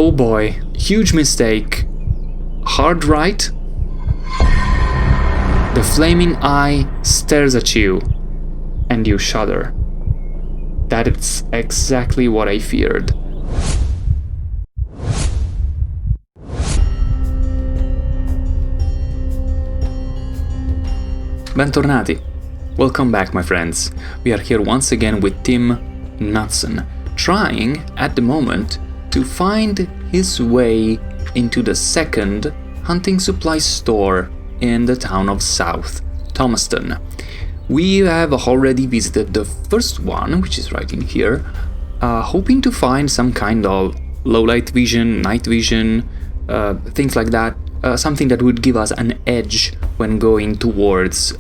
Oh boy, huge mistake. Hard right. The flaming eye stares at you, and you shudder. That is exactly what I feared. Bentornati. Welcome back, my friends. We are here once again with Tim Knutson, trying at the moment to find his way into the second hunting supply store in the town of South Thomaston. We have already visited the first one, which is right in here, hoping to find some kind of low light vision, night vision, things like that, something that would give us an edge when going towards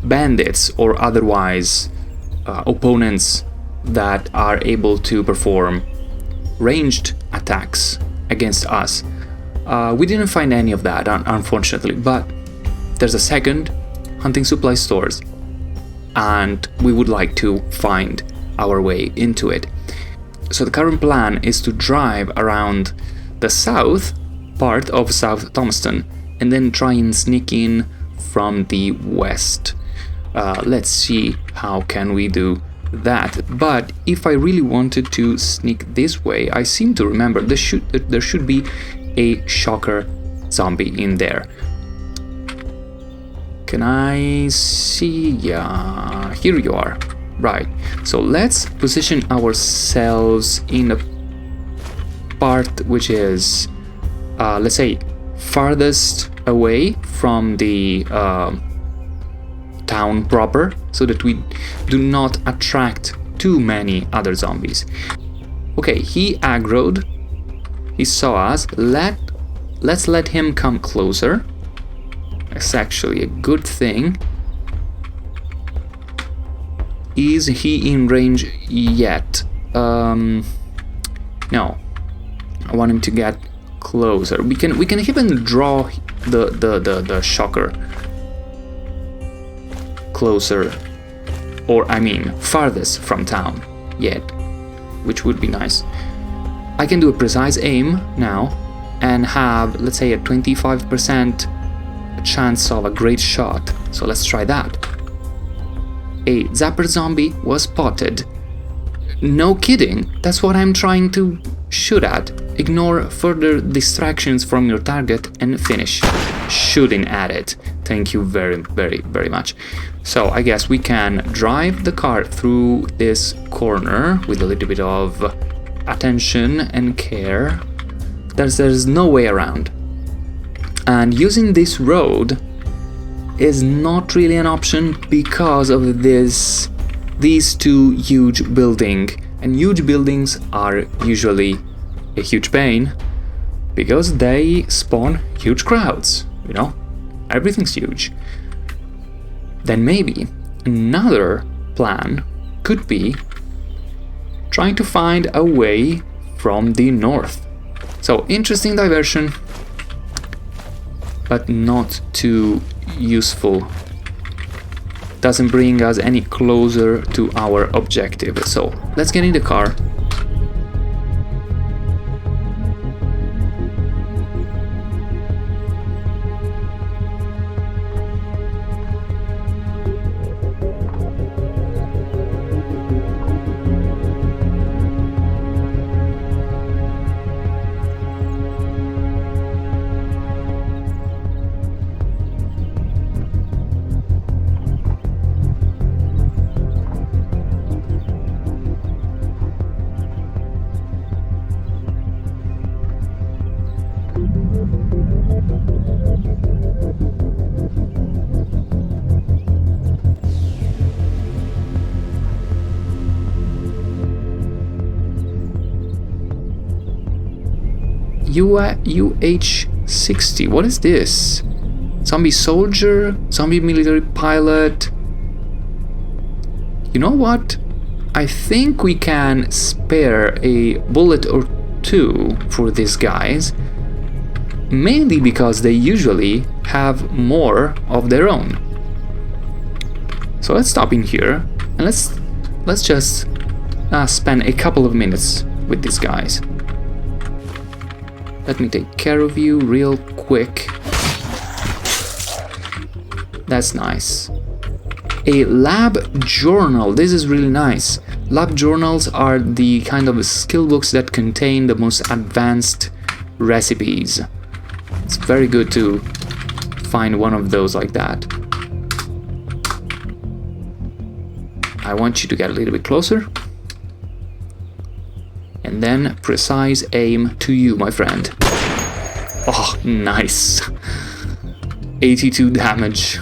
bandits or otherwise opponents that are able to perform ranged attacks against us. We didn't find any of that, unfortunately, but there's a second hunting supply stores, and we would like to find our way into it. So the current plan is to drive around the south part of South Thomaston and then try and sneak in from the west. Let's see how can we do that. But if I really wanted to sneak this way, I seem to remember there should be a shocker zombie in there. Can I see? Yeah, here you are. Right, so let's position ourselves in a part which is, let's say, farthest away from the town proper, so that we do not attract too many other zombies. Okay, he aggroed, he saw us. Let's let him come closer. That's actually a good thing. Is he in range yet? No. I want him to get closer. We can even draw the shocker closer, or I mean farthest from town yet, which would be nice. I can do a precise aim now and have, let's say, a 25% chance of a great shot. So let's try that. A zapper zombie was spotted. No kidding, that's what I'm trying to shoot at. Ignore further distractions from your target and finish shooting at it. Thank you very, very, very much. So I guess we can drive the car through this corner with a little bit of attention and care. There's no way around. And using this road is not really an option because of these two huge buildings. And huge buildings are usually a huge pain because they spawn huge crowds, you know? Everything's huge. Then maybe another plan could be trying to find a way from the north. So interesting diversion, but not too useful. Doesn't bring us any closer to our objective. So let's get in the car. UH-60, what is this? Zombie soldier? Zombie military pilot? You know what? I think we can spare a bullet or two for these guys, mainly because they usually have more of their own. So let's stop in here and let's just spend a couple of minutes with these guys. Let me take care of you real quick. That's nice. A lab journal. This is really nice. Lab journals are the kind of skill books that contain the most advanced recipes. It's very good to find one of those like that. I want you to get a little bit closer. And then precise aim to you, my friend. Oh, nice. 82 damage.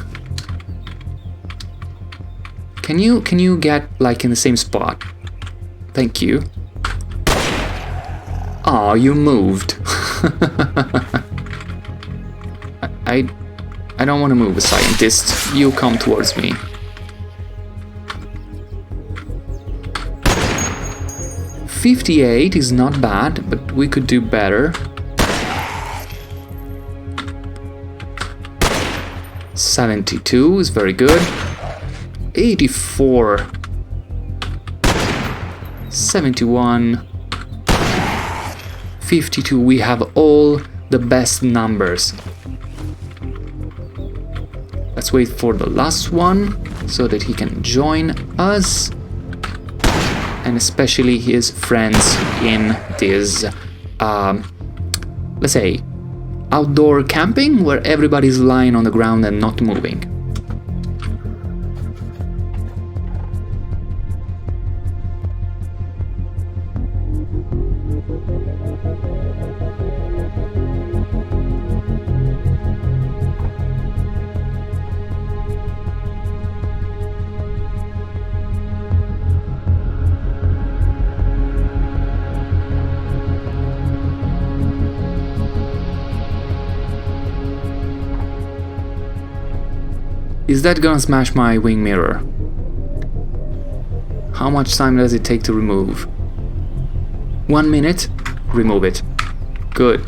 Can you get like in the same spot? Thank you. Oh, you moved. I don't want to move, a scientist. You come towards me. $58 is not bad, but we could do better. 72 is very good. 84. 71. 52. We have all the best numbers. Let's wait for the last one so that he can join us. And especially his friends in this, let's say, outdoor camping where everybody's lying on the ground and not moving. Is that gonna smash my wing mirror? How much time does it take to remove? 1 minute? Remove it. Good.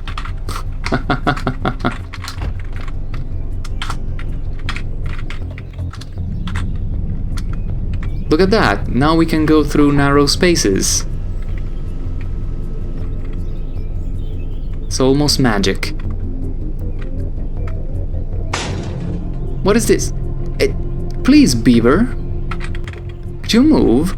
Look at that! Now we can go through narrow spaces. It's almost magic. What is this? Please, beaver. Could you move?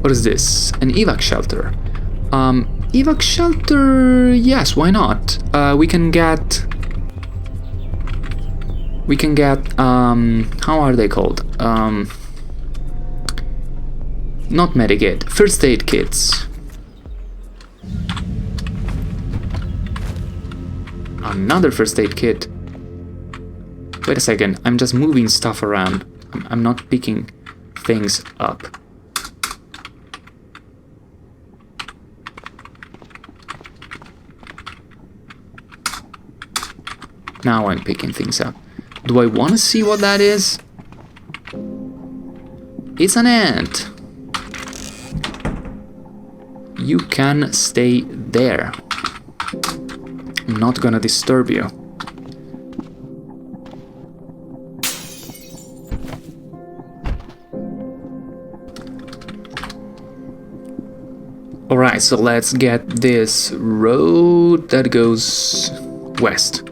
What is this? An evac shelter. Evac shelter, yes, why not? We can get, how are they called? Not medikit, first aid kits. Another first aid kit. Wait a second, I'm just moving stuff around. I'm not picking things up. Now I'm picking things up. Do I want to see what that is? It's an ant. You can stay there. I'm not gonna disturb you. Alright, so let's get this road that goes west.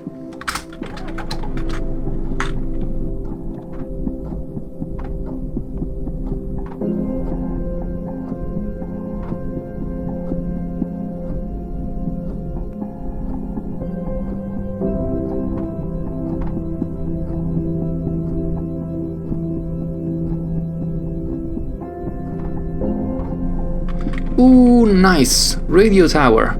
Ooh, nice! Radio tower.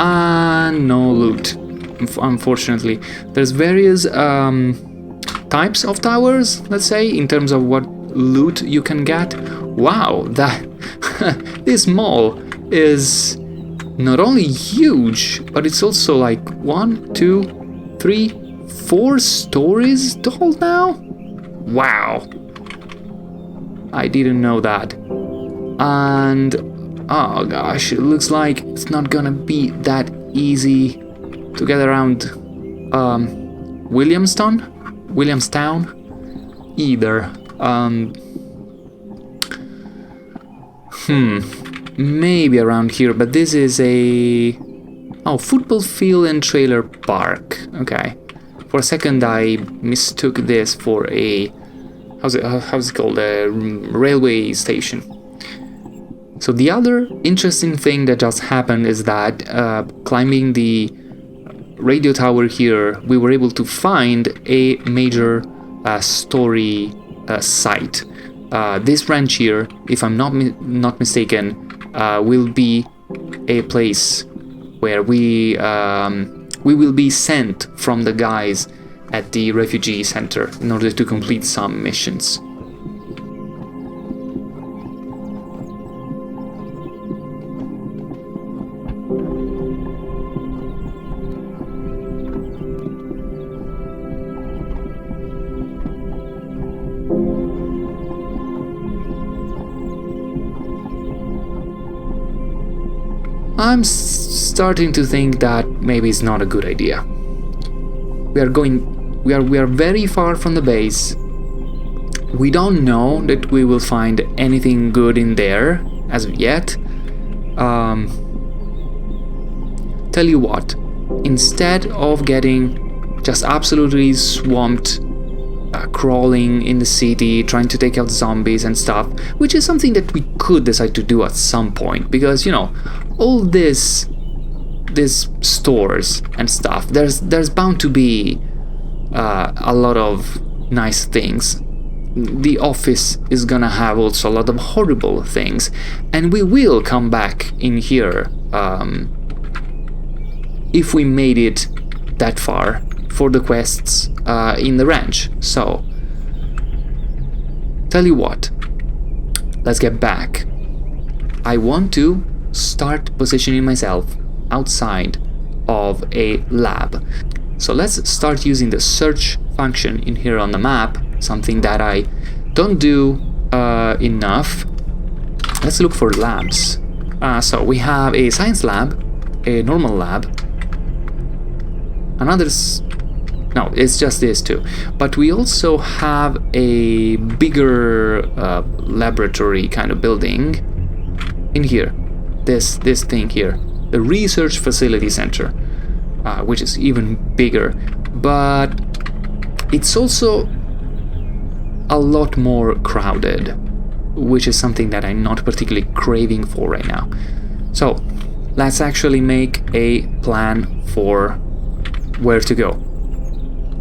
and no loot, unfortunately. There's various types of towers, let's say, in terms of what loot you can get. Wow, that this mall is not only huge, but it's also like 1, 2, 3, 4 stories tall now. Wow, I didn't know that. And oh gosh, it looks like it's not gonna be that easy to get around Williamstown either. Maybe around here, but this is a football field and trailer park. Okay, for a second I mistook this for a how's it called, a railway station. So the other interesting thing that just happened is that climbing the radio tower here, we were able to find a major story site. This ranch here, if I'm not mistaken, will be a place where we will be sent from the guys at the refugee center in order to complete some missions. I'm starting to think that maybe it's not a good idea. We are very far from the base. We don't know that we will find anything good in there as of yet. Tell you what, instead of getting just absolutely swamped, crawling in the city, trying to take out zombies and stuff, which is something that we could decide to do at some point, because you know, all these stores and stuff, there's bound to be a lot of nice things. The office is gonna have also a lot of horrible things, and we will come back in here if we made it that far for the quests in the ranch. So tell you what, let's get back. I want to start positioning myself outside of a lab. So let's start using the search function in here on the map, something that I don't do enough. Let's look for labs. So we have a science lab, a normal lab, no, it's just these two. But we also have a bigger laboratory kind of building in here. This thing here, the research facility center, which is even bigger, but it's also a lot more crowded, which is something that I'm not particularly craving for right now. So let's actually make a plan for where to go.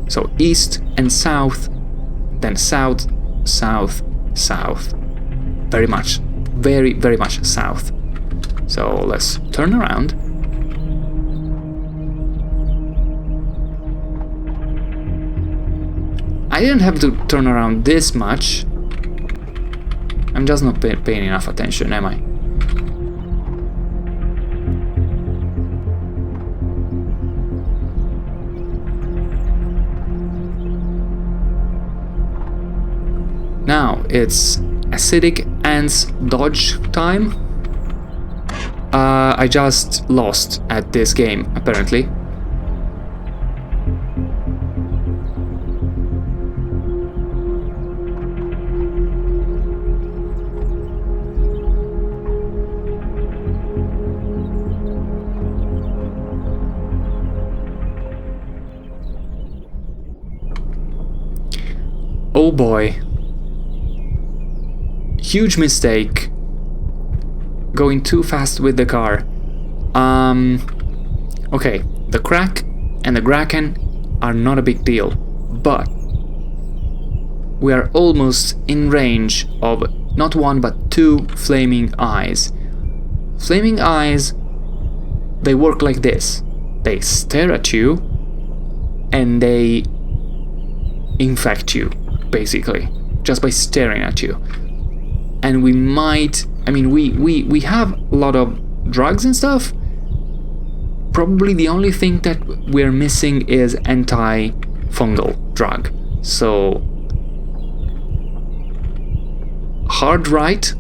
So east and south, then south, south, south. Very much south. So let's turn around. I didn't have to turn around this much. I'm just not paying enough attention, am I? Now it's acidic ants dodge time. I just lost at this game, apparently. Oh boy. Huge mistake. Going too fast with the car. Okay, the crack and the Kraken are not a big deal, but we are almost in range of not one but two flaming eyes. Flaming eyes they work like this. They stare at you and they infect you, basically, just by staring at you. And we might, I mean, we have a lot of drugs and stuff. Probably the only thing that we're missing is anti-fungal drug. So hard right.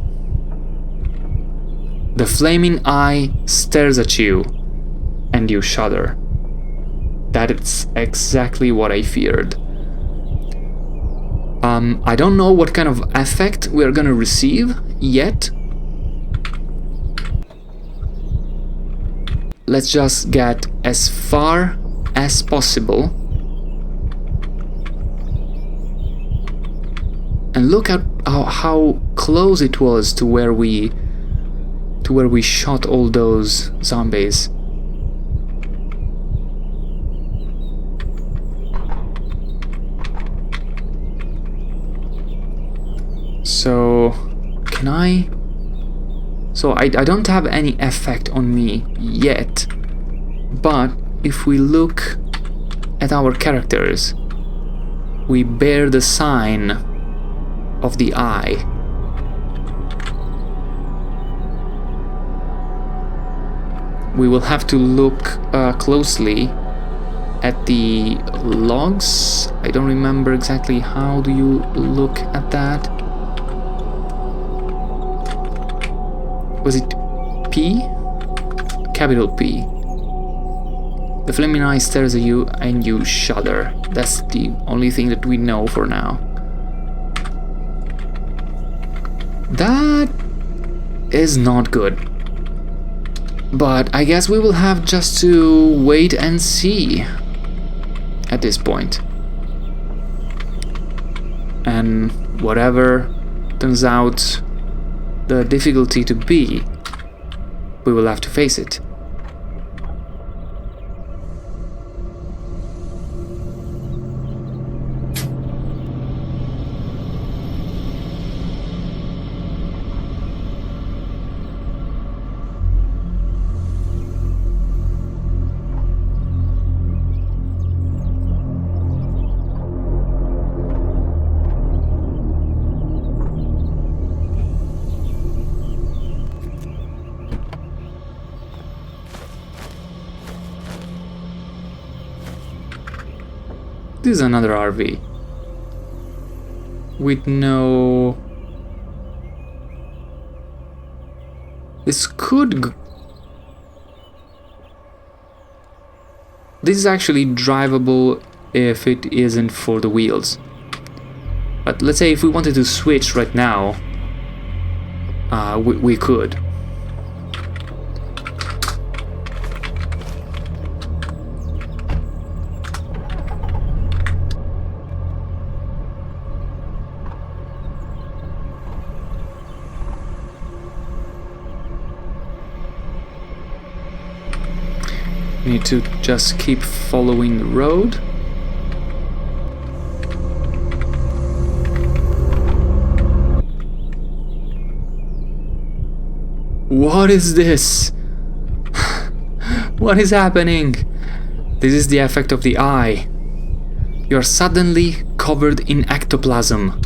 The flaming eye stares at you and you shudder. That is exactly what I feared. I don't know what kind of effect we're gonna receive yet. Let's just get as far as possible. And look at how close it was to where we shot all those zombies. So can I? So I don't have any effect on me yet, but if we look at our characters, we bear the sign of the eye. We will have to look closely at the logs. I don't remember exactly how do you look at that. Was it P? Capital P. The flaming eye stares at you and you shudder. That's the only thing that we know for now. That is not good. But I guess we will have just to wait and see at this point. And whatever turns out the difficulty to be, we will have to face it. This is another RV with no... This could... This is actually drivable if it isn't for the wheels. But let's say if we wanted to switch right now, we could. Need to just keep following the road. What is this? What is happening? This is the effect of the eye. You are suddenly covered in ectoplasm.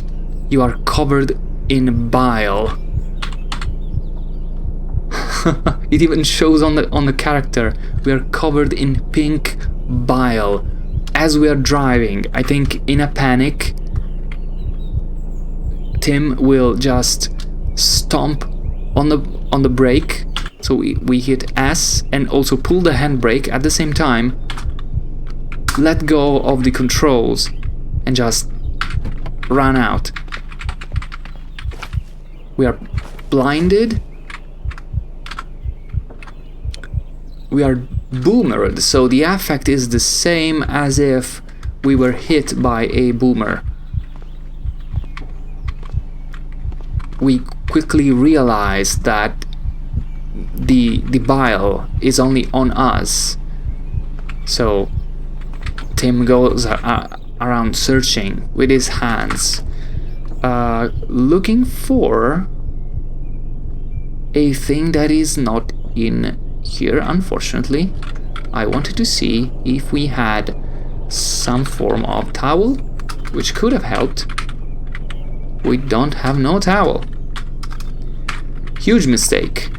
You are covered in bile. It even shows on the character. We are covered in pink bile as we are driving. I think in a panic, Tim will just stomp on the brake. So we hit S and also pull the handbrake at the same time. Let go of the controls and just run out. We are blinded. We are boomered, so the effect is the same as if we were hit by a boomer. We quickly realize that the bile is only on us. So Tim goes around searching with his hands, looking for a thing that is not in here, unfortunately, I wanted to see if we had some form of towel, which could have helped. We don't have no towel. Huge mistake.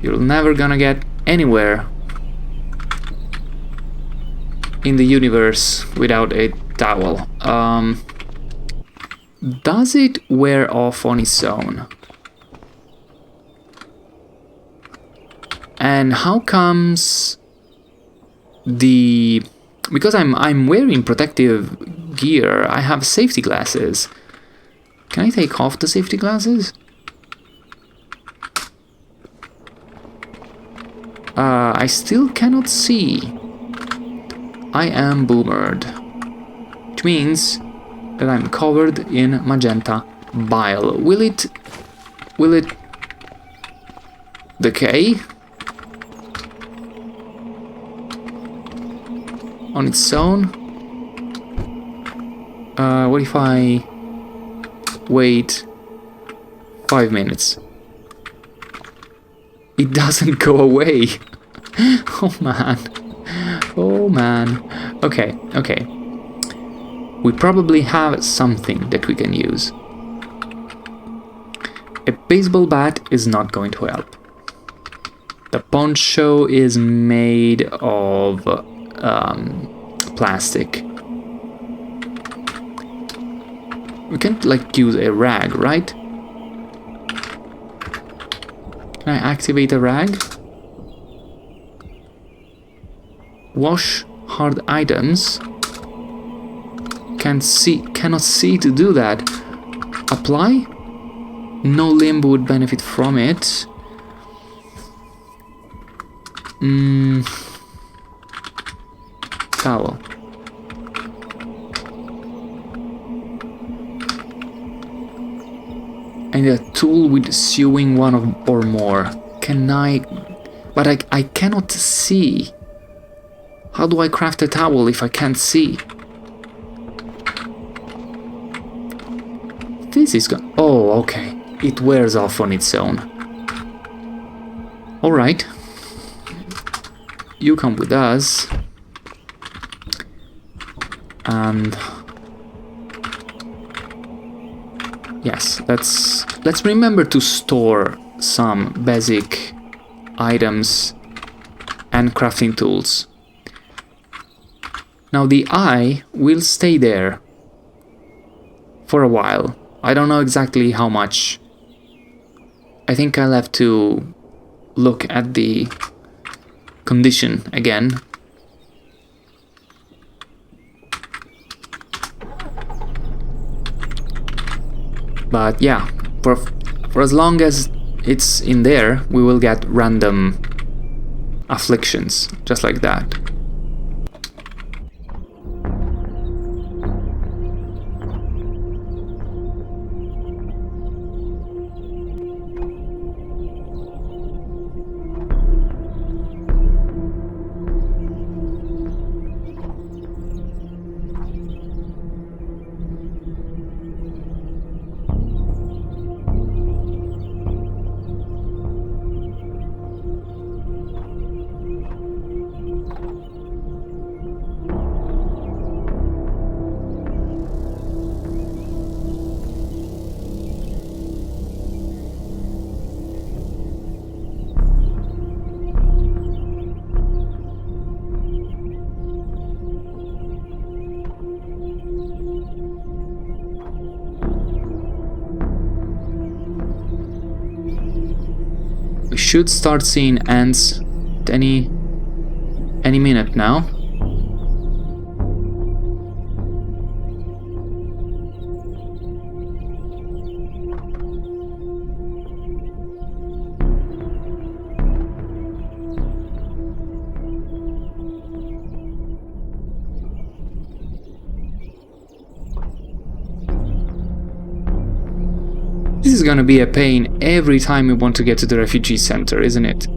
You're never gonna get anywhere in the universe without a towel. Does it wear off on its own? And how comes the... Because I'm wearing protective gear, I have safety glasses. Can I take off the safety glasses? I still cannot see. I am boomered, which means that I'm covered in magenta bile. Will it decay on its own? What if I wait 5 minutes? It doesn't go away. Oh man. Oh man. Okay. We probably have something that we can use. A baseball bat is not going to help. The poncho is made of plastic. We can't like use a rag, right? Can I activate a rag? Wash hard items. Cannot see to do that. Apply? No limb would benefit from it. Towel. I need a tool with sewing one or more. Can I... But I cannot see. How do I craft a towel if I can't see? This is gone. Oh, okay. It wears off on its own. Alright. You come with us. And... yes, let's remember to store some basic items and crafting tools. Now the eye will stay there for a while. I don't know exactly how much. I think I'll have to look at the condition again. But yeah, for as long as it's in there, we will get random afflictions, just like that. We should start seeing ants any minute now. This is gonna be a pain every time we want to get to the refugee center, isn't it?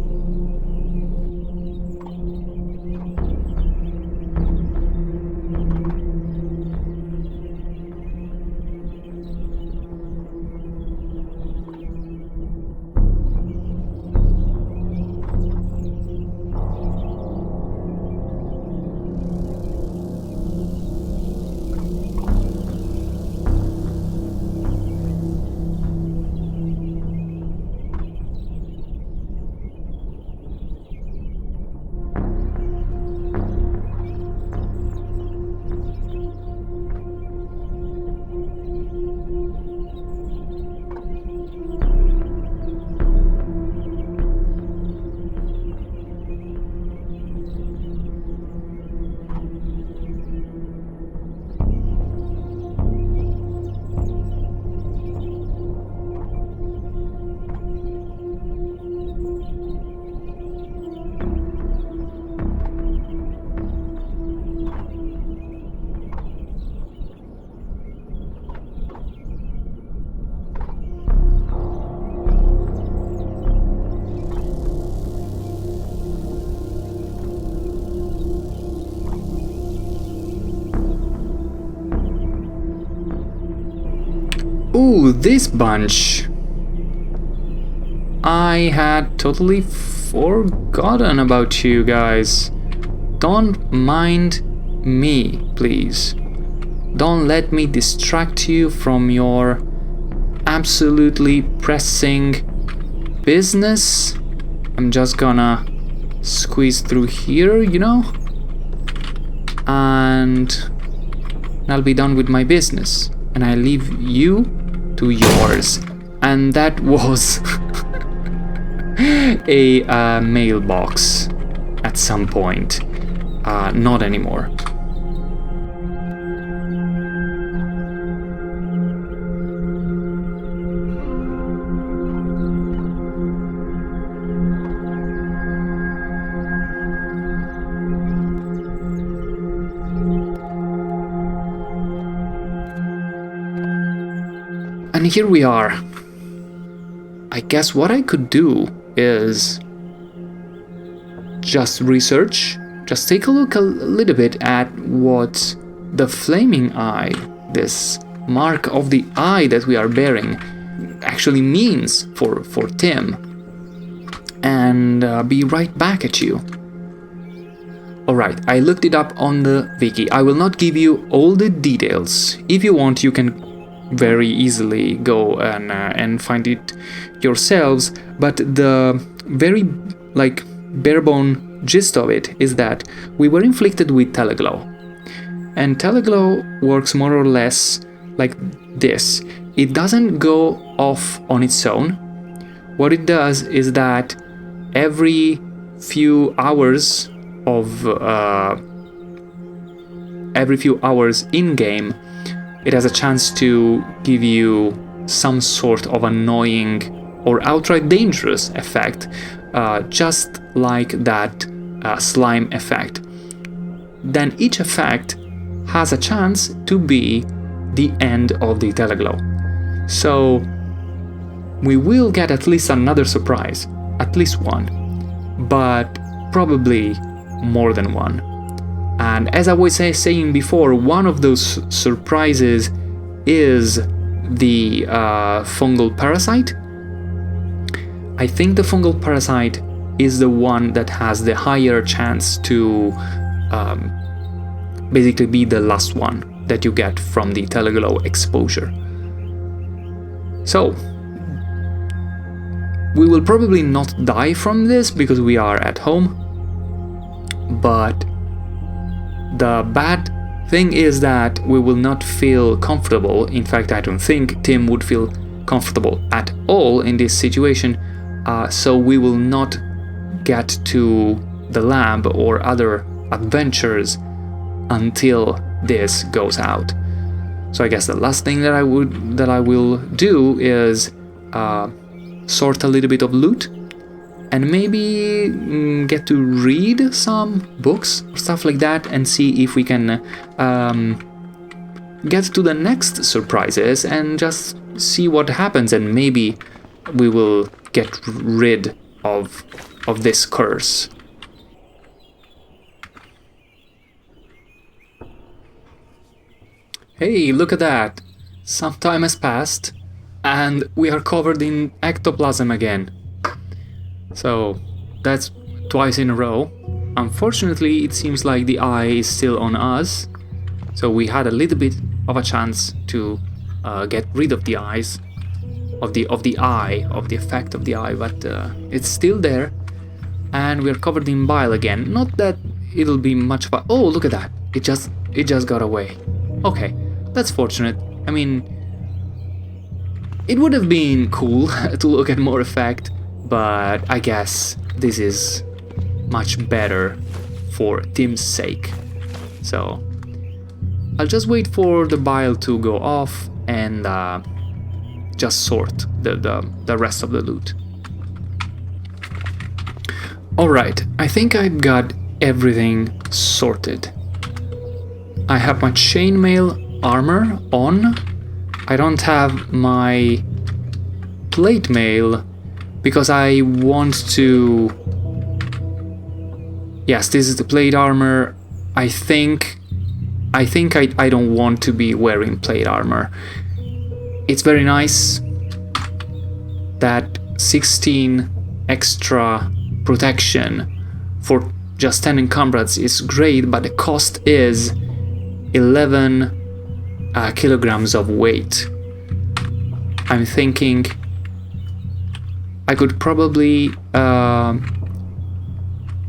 Ooh, this bunch. I had totally forgotten about you guys. Don't mind me, please. Don't let me distract you from your absolutely pressing business. I'm just gonna squeeze through here, you know? And I'll be done with my business. And I leave you to yours. And that was a mailbox at some point. Not anymore. And here we are. I guess what I could do is just research, just take a look a little bit at what the flaming eye, this mark of the eye that we are bearing, actually means for Tim, and be right back at you. Alright, I looked it up on the wiki. I will not give you all the details. If you want, you can very easily go and find it yourselves, but the very bare-bone gist of it is that we were inflicted with teleglow, and teleglow works more or less like this. It doesn't go off on its own. What it does is that every few hours in game, it has a chance to give you some sort of annoying or outright dangerous effect, just like that slime effect. Then each effect has a chance to be the end of the teleglow. So we will get at least another surprise, at least one, but probably more than one. And as I was saying before, one of those surprises is the Fungal Parasite. I think the Fungal Parasite is the one that has the higher chance to basically be the last one that you get from the teleglow exposure. So we will probably not die from this because we are at home, but the bad thing is that we will not feel comfortable. In fact, I don't think Tim would feel comfortable at all in this situation, so we will not get to the lab or other adventures until this goes out. So I guess the last thing that I will do is sort a little bit of loot and maybe get to read some books or stuff like that and see if we can get to the next surprises and just see what happens, and maybe we will get rid of this curse. Hey, look at that! Some time has passed and we are covered in ectoplasm again. So that's twice in a row. Unfortunately, it seems like the eye is still on us, so we had a little bit of a chance to get rid of the eyes, of the effect of the eye, but it's still there, and we're covered in bile again. Not that it'll be much of a... Oh, look at that! It just got away. Okay, that's fortunate. I mean, it would have been cool to look at more effect, but I guess this is much better for Tim's sake. So I'll just wait for the bile to go off and just sort the rest of the loot. Alright, I think I've got everything sorted. I have my chainmail armor on. I don't have my plate mail because I want to... Yes, this is the plate armor. I think I don't want to be wearing plate armor. it's very nice that 16 extra protection for just 10 encumbrance is great, but the cost is 11 kilograms of weight. I'm thinking I could probably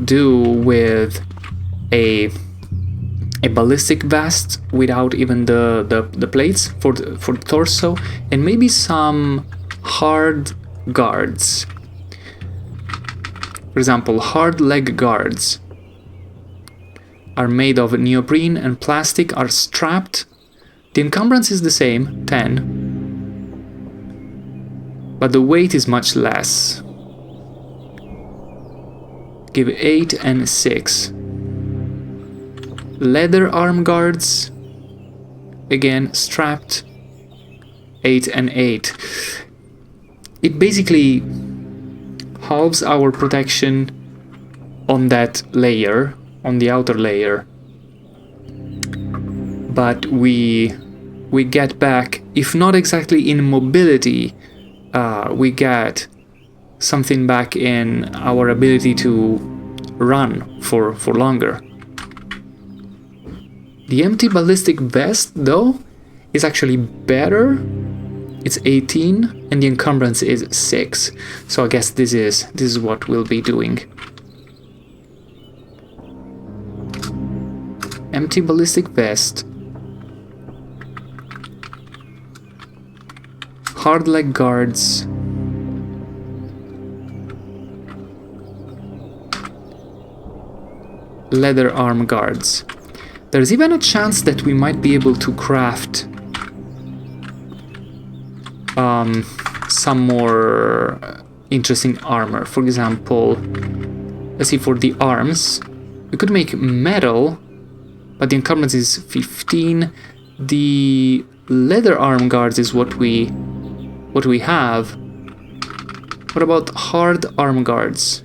do with a ballistic vest without even the plates for the torso, and maybe some hard guards. For example, hard leg guards are made of neoprene and plastic, are strapped. The encumbrance is the same, 10, but the weight is much less. Give 8 and 6. Leather arm guards, again strapped, 8 and 8. It basically halves our protection on that layer, on the outer layer, but we get back, if not exactly in mobility, we get something back in our ability to run for longer. The empty ballistic vest, though, is actually better. It's 18 and the encumbrance is 6. So I guess this is what we'll be doing. Empty ballistic vest. Hard leg guards. Leather arm guards. There's even a chance that we might be able to craft some more interesting armor. For example, let's see, for the arms, we could make metal, but the encumbrance is 15. The leather arm guards is what we have. What about hard arm guards?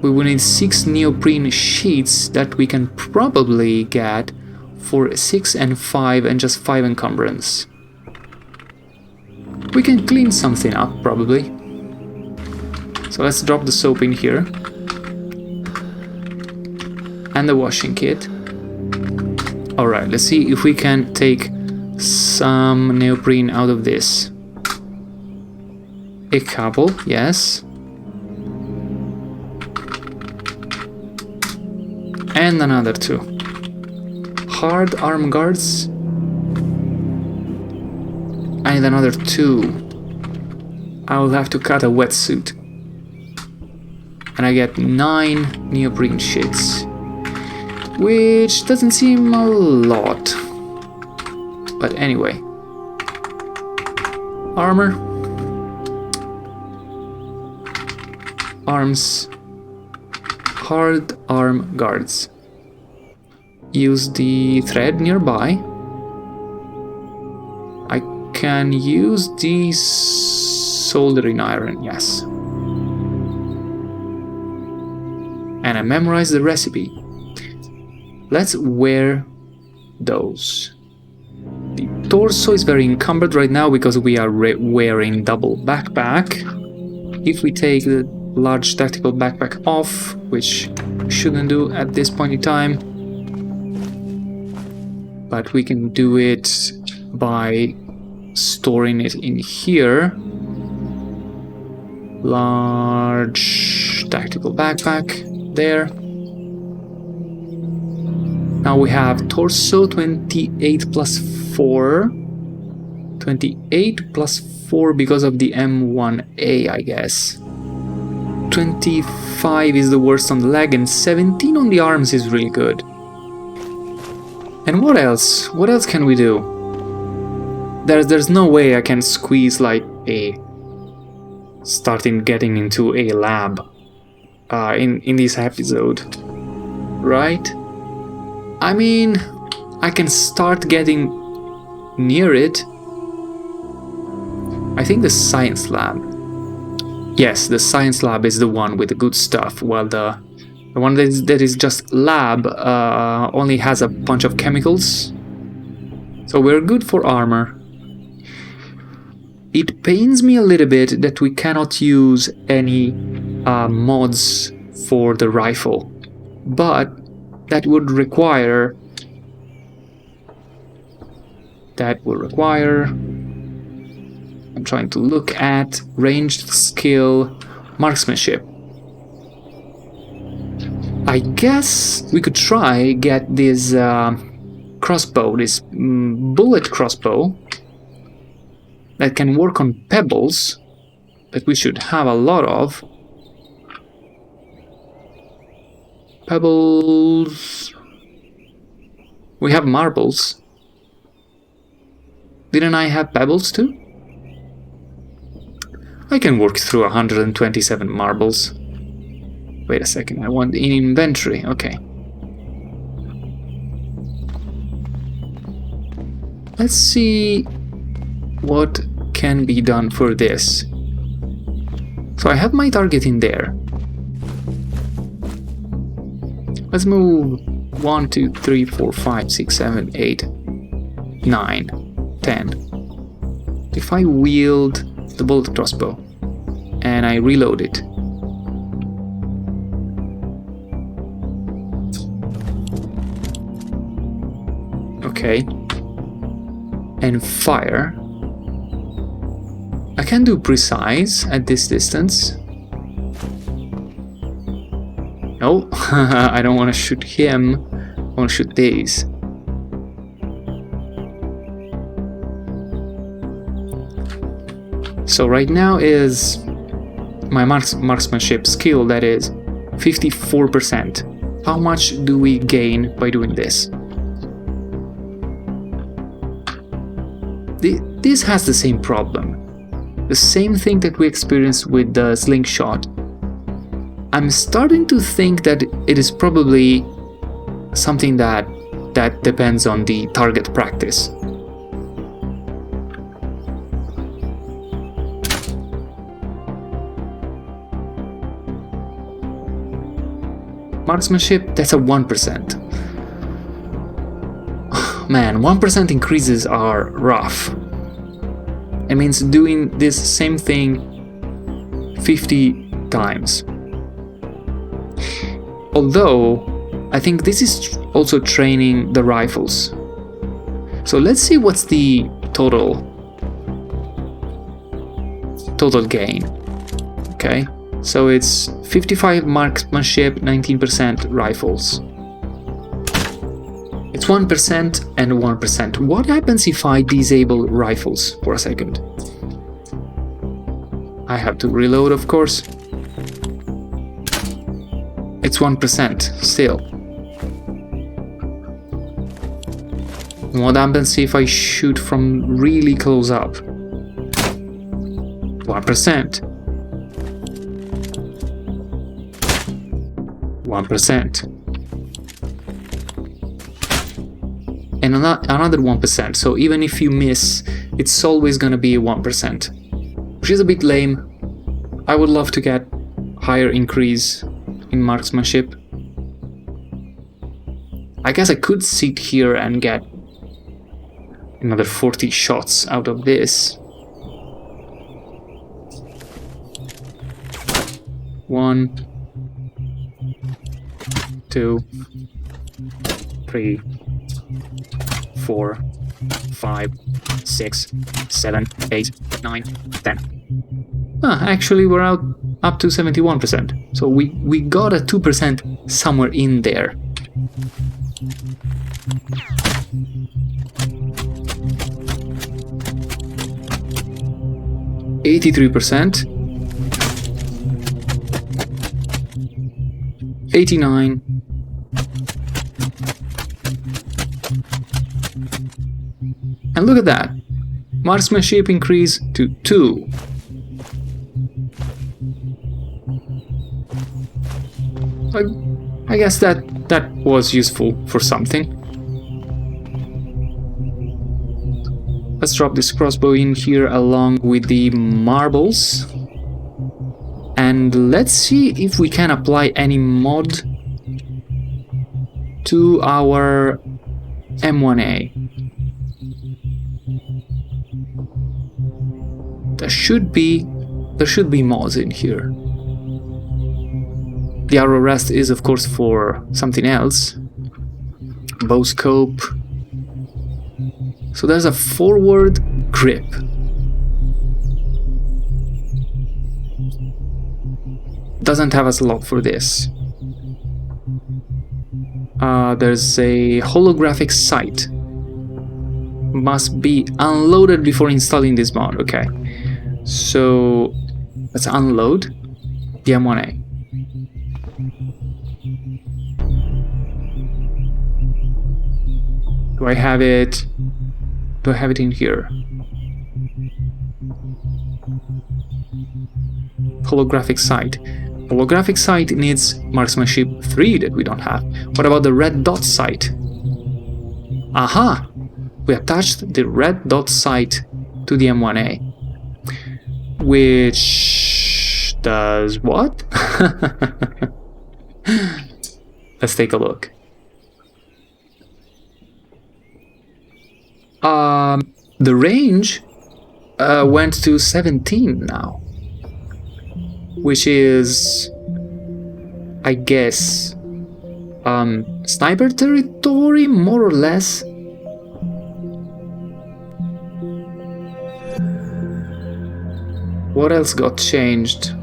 We will need 6 neoprene sheets that we can probably get for 6 and 5 and just 5 encumbrance. We can clean something up, probably. So let's drop the soap in here. And the washing kit. Alright, let's see if we can take some neoprene out of this. A couple, yes. And another 2. Hard arm guards. I need another 2. I will have to cut a wetsuit. And I get 9 neoprene sheets. Which doesn't seem a lot. But anyway. Armor. Arms. Hard arm guards. Use the thread nearby. I can use the soldering iron, yes. And I memorized the recipe. Let's wear those. The torso is very encumbered right now because we are wearing double backpack. If we take the large tactical backpack off, which we shouldn't do at this point in time, but we can do it by storing it in here. Large tactical backpack there. Now we have torso 28 plus 4. 28 plus 4 because of the M1A, I guess. 25 is the worst on the leg, and 17 on the arms is really good. And what else? What else can we do? There's no way I can squeeze like starting getting into a lab in this episode, right? I mean, I can start getting near it. I think the science lab. Yes, the science lab is the one with the good stuff, while the one that is just lab only has a bunch of chemicals. So we're good for armor. It pains me a little bit that we cannot use any mods for the rifle, but that would require I'm trying to look at ranged skill marksmanship. I guess we could try get this crossbow, this bullet crossbow that can work on pebbles, that we should have a lot of. Pebbles. We have marbles. Didn't I have pebbles too? I can work through 127 marbles. Wait a second, I want in inventory. Okay. Let's see what can be done for this. So I have my target in there. Let's move 1, 2, 3, 4, 5, 6, 7, 8, 9, 10. If I wield the bullet crossbow and I reload it, okay, and fire, I can do precise at this distance. No, I don't want to shoot him, I want to shoot these. So right now is my marksmanship skill, that is 54%. How much do we gain by doing this? This has the same problem. The same thing that we experienced with the slingshot. I'm starting to think that it is probably something that depends on the target practice. Marksmanship, that's a 1%. Man, 1% increases are rough. It means doing this same thing 50 times. Although, I think this is also training the rifles. So let's see what's the total gain. Okay, so it's 55 marksmanship, 19% rifles. It's 1% and 1%. What happens if I disable rifles for a second? I have to reload, of course. It's 1% still. What happens if I shoot from really close up? 1%. 1%. And another 1%. So even if you miss, it's always gonna be 1%. Which is a bit lame. I would love to get higher increase in marksmanship. I guess I could sit here and get another 40 shots out of this. 1, 2, 3, 4, 5, 6, 7, 8, 9, 10. Actually, we're up to 71%. So we got a 2% somewhere in there. %, 89. And look at that. Marksmanship increase to 2. I guess that was useful for something. Let's drop this crossbow in here along with the marbles. And let's see if we can apply any mod to our M1A. there should be mods in here. The arrow rest is of course for something else. Bow scope. So there's a forward grip. Doesn't have a slot for this. There's a holographic site. Must be unloaded before installing this mod. Okay, so let's unload the M1A. Do I have it? Do I have it in here? Holographic Site. Holographic Site needs Marksmanship 3 that we don't have. What about the red dot sight? Aha! We attached the red dot sight to the M1A. Which does what? Let's take a look. The range went to 17 now, which is, I guess, sniper territory, more or less. What else got changed?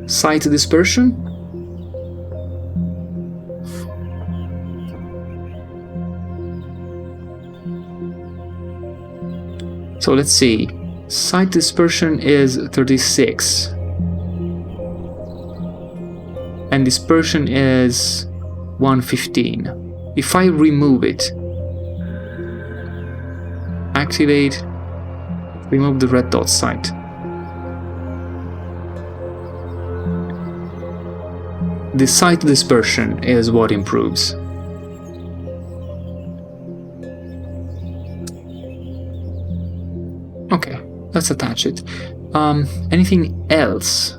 Sight dispersion? So let's see. Sight dispersion is 36. And dispersion is 115. If I remove it, activate, remove the red dot sight. The sight dispersion is what improves. Okay, let's attach it. Anything else?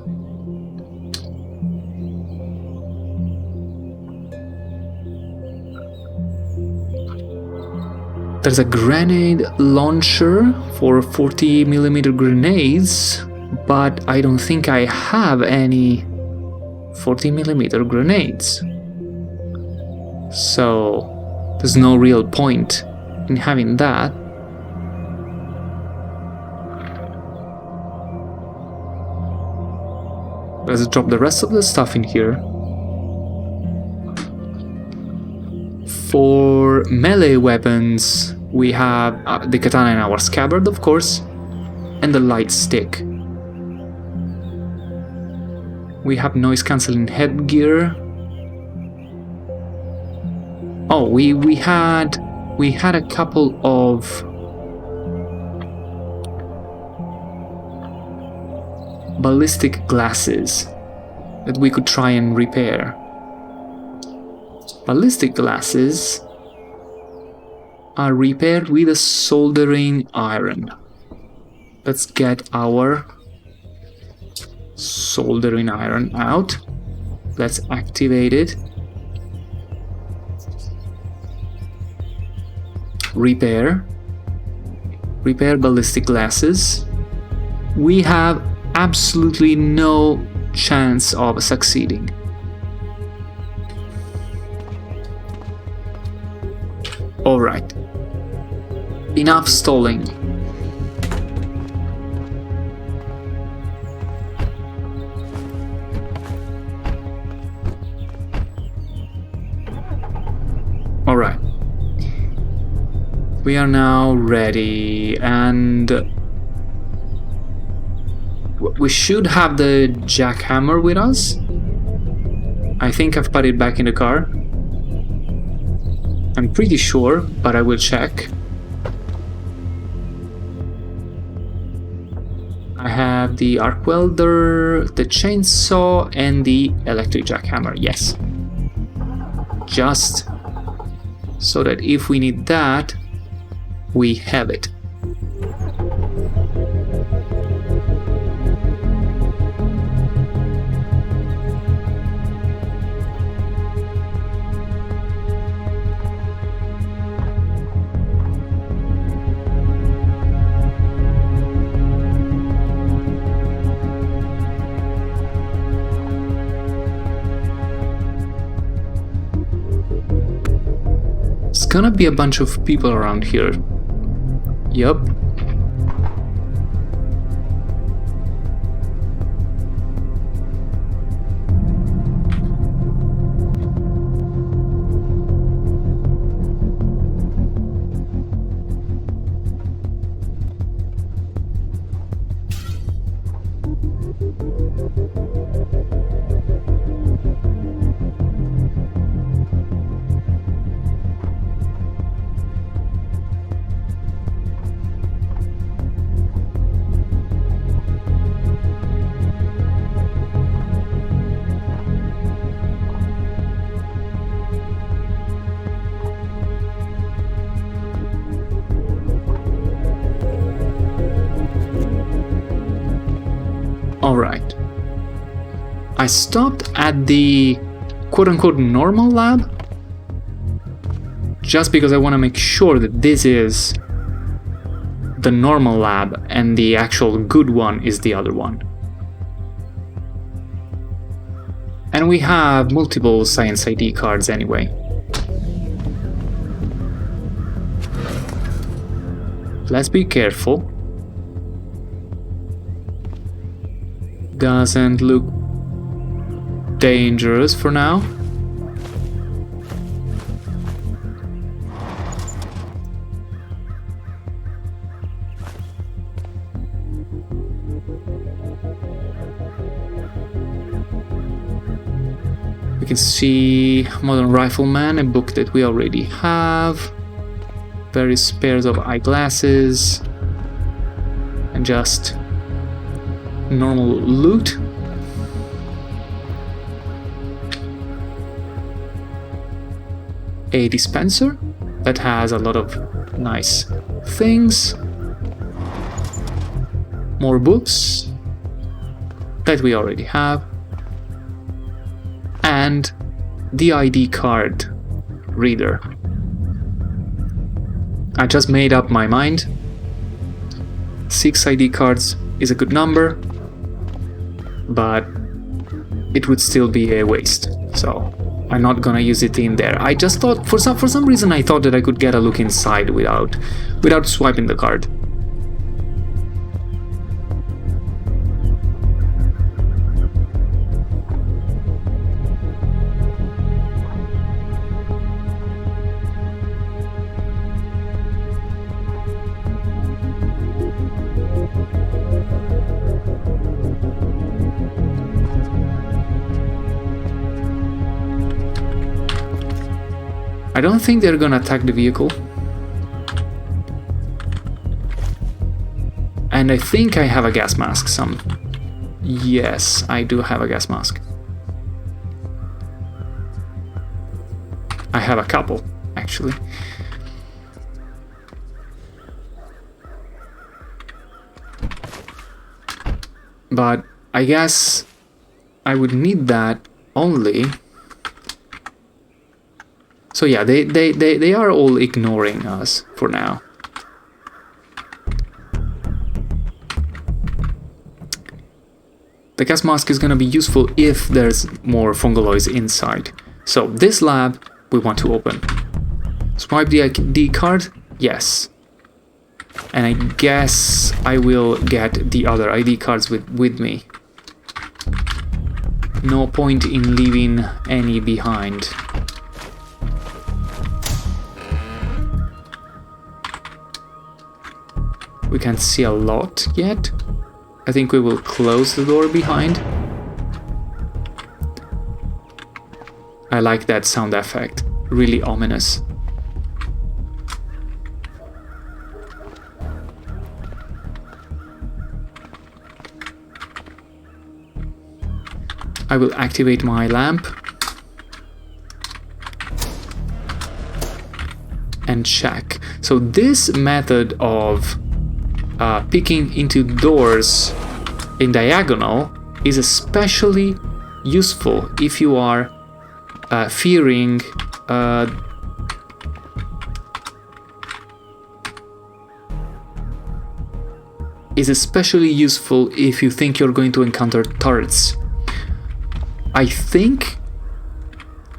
There's a grenade launcher for 40mm grenades, but I don't think I have any 40mm grenades. So there's no real point in having that. Let's drop the rest of the stuff in here. For melee weapons, we have the katana in our scabbard, of course, and the light stick. We have noise-canceling headgear. Oh, we had a couple of ballistic glasses that we could try and repair. Ballistic glasses are repaired with a soldering iron. Let's get our soldering iron out. Let's activate it. Repair ballistic glasses. We have absolutely no chance of succeeding. Alright, enough stalling. Alright, we are now ready, and we should have the jackhammer with us. I think I've put it back in the car. I'm pretty sure, but I will check. I have the arc welder, the chainsaw, and the electric jackhammer. Yes. Just so that if we need that, we have it. gonna be a bunch of people around here. Yup. Alright. I stopped at the quote-unquote normal lab just because I want to make sure that this is the normal lab and the actual good one is the other one. And we have multiple science ID cards anyway. Let's be careful. Doesn't look dangerous for now. We can see Modern Rifleman, a book that we already have. Various pairs of eyeglasses. And just normal loot. A dispenser that has a lot of nice things. More books that we already have. And the ID card reader. I just made up my mind. 6 ID cards is a good number, but it would still be a waste, so I'm not gonna use it in there. I just thought, for some reason I thought that I could get a look inside without swiping the card. I don't think they're gonna attack the vehicle. And I think I have a gas mask. Yes, I do have a gas mask. I have a couple, actually. But I guess I would need that only. So yeah, they are all ignoring us for now. The gas mask is gonna be useful if there's more fungaloids inside. So this lab we want to open. Swipe the ID card? Yes. And I guess I will get the other ID cards with me. No point in leaving any behind. We can't see a lot yet. I think we will close the door behind. I like that sound effect. Really ominous. I will activate my lamp and check. So this method of peeking into doors in diagonal is especially useful if you are fearing is especially useful if you think you're going to encounter turrets. I think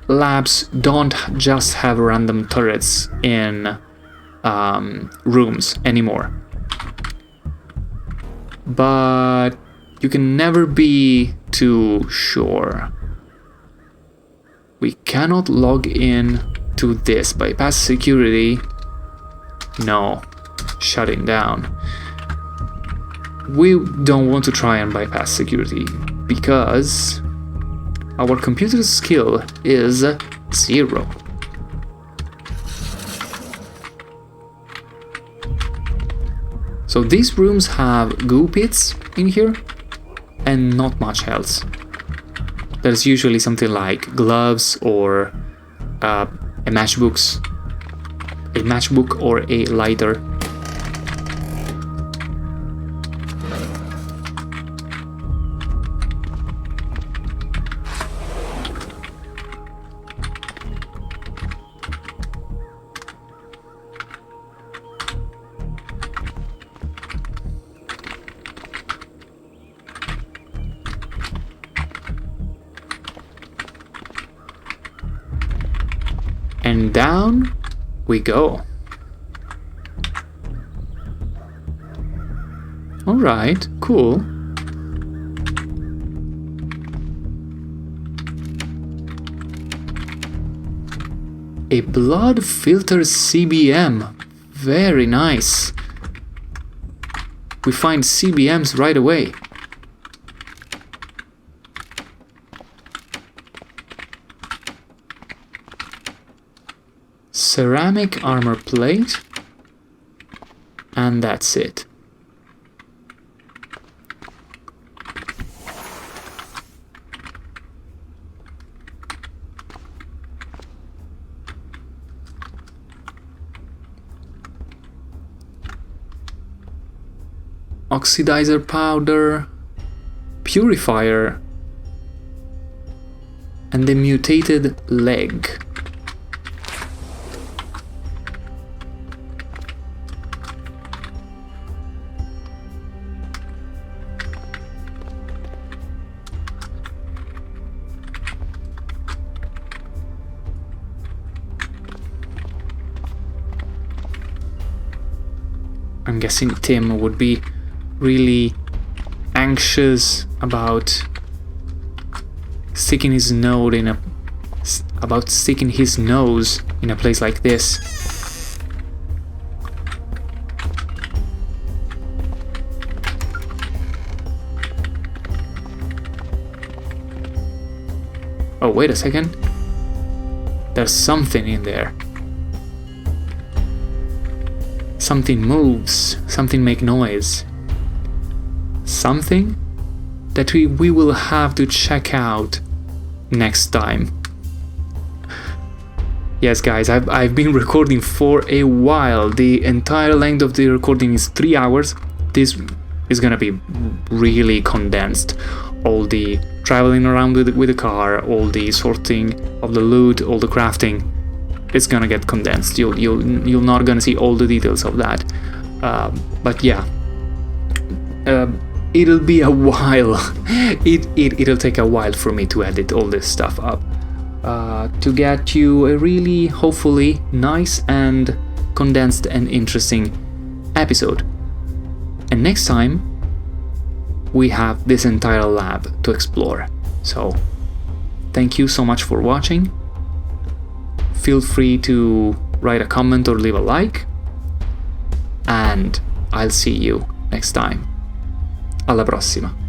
labs don't just have random turrets in rooms anymore. But you can never be too sure. We cannot log in to this. Bypass security. No. Shutting down. We don't want to try and bypass security because our computer skill is 0. So these rooms have goo pits in here and not much else. There's usually something like gloves or a matchbook or a lighter. And down we go. Alright, cool. A blood filter CBM. Very nice. We find CBMs right away. Ceramic armor plate, and that's it. Oxidizer powder, purifier, and the mutated leg. I'm guessing Tim would be really anxious about sticking his nose in a place like this. Oh, wait a second. There's something in there. Something moves, something make noise. Something that we will have to check out next time. Yes guys, I've been recording for a while. The entire length of the recording is 3 hours. This is gonna be really condensed. All the traveling around with the car, all the sorting of the loot, all the crafting. It's gonna get condensed. You're not gonna see all the details of that, but yeah, it'll be a while. It'll take a while for me to edit all this stuff up to get you a really, hopefully, nice and condensed and interesting episode. And next time we have this entire lab to explore. So thank you so much for watching. Feel free to write a comment or leave a like, and I'll see you next time. Alla prossima.